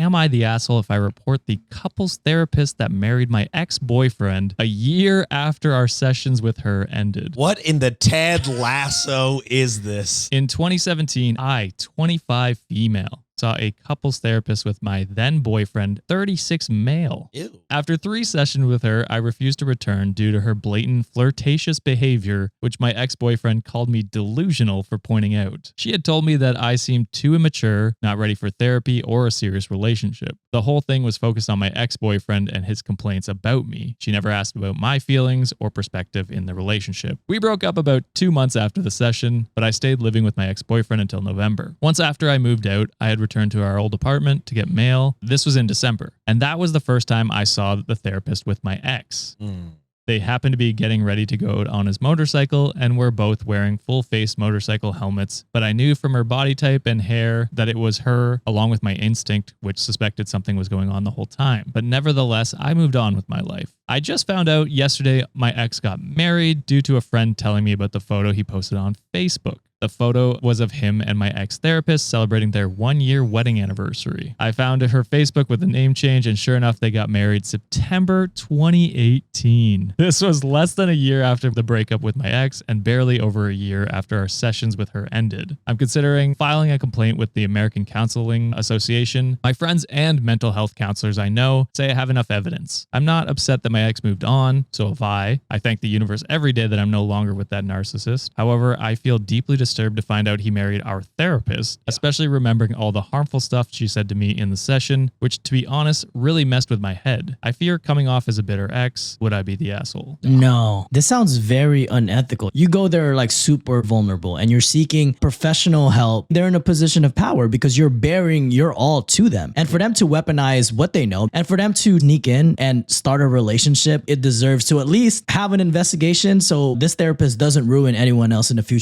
am I the asshole if I report the couples therapist that married my ex-boyfriend a year after our sessions with her ended? What in the Ted Lasso is this? In 2017, I, 25 female, saw a couples therapist with my then boyfriend, 36 male. Ew. After 3 sessions with her, I refused to return due to her blatant flirtatious behavior, which my ex-boyfriend called me delusional for pointing out. She had told me that I seemed too immature, not ready for therapy or a serious relationship. The whole thing was focused on my ex-boyfriend and his complaints about me. She never asked about my feelings or perspective in the relationship. We broke up about 2 months after the session, but I stayed living with my ex-boyfriend until November. Once after I moved out, I had returned to our old apartment to get mail. This was in December, and that was the first time I saw the therapist with my ex. They happened to be getting ready to go out on his motorcycle and were both wearing full-face motorcycle helmets, but I knew from her body type and hair that it was her, along with my instinct, which suspected something was going on the whole time. But nevertheless, I moved on with my life. I just found out yesterday my ex got married due to a friend telling me about the photo he posted on Facebook. The photo was of him and my ex-therapist celebrating their 1-year wedding anniversary. I found her Facebook with a name change, and sure enough, they got married September 2018. This was less than a year after the breakup with my ex and barely over a year after our sessions with her ended. I'm considering filing a complaint with the American Counseling Association. My friends and mental health counselors I know say I have enough evidence. I'm not upset that my ex moved on, so have I. I thank the universe every day that I'm no longer with that narcissist. However, I feel deeply disturbed to find out he married our therapist, especially remembering all the harmful stuff she said to me in the session, which, to be honest, really messed with my head. I fear coming off as a bitter ex. Would I be the asshole? No, this sounds very unethical. You go there like super vulnerable and you're seeking professional help. They're in a position of power because you're bearing your all to them. And for them to weaponize what they know and for them to sneak in and start a relationship, it deserves to at least have an investigation so this therapist doesn't ruin anyone else in the future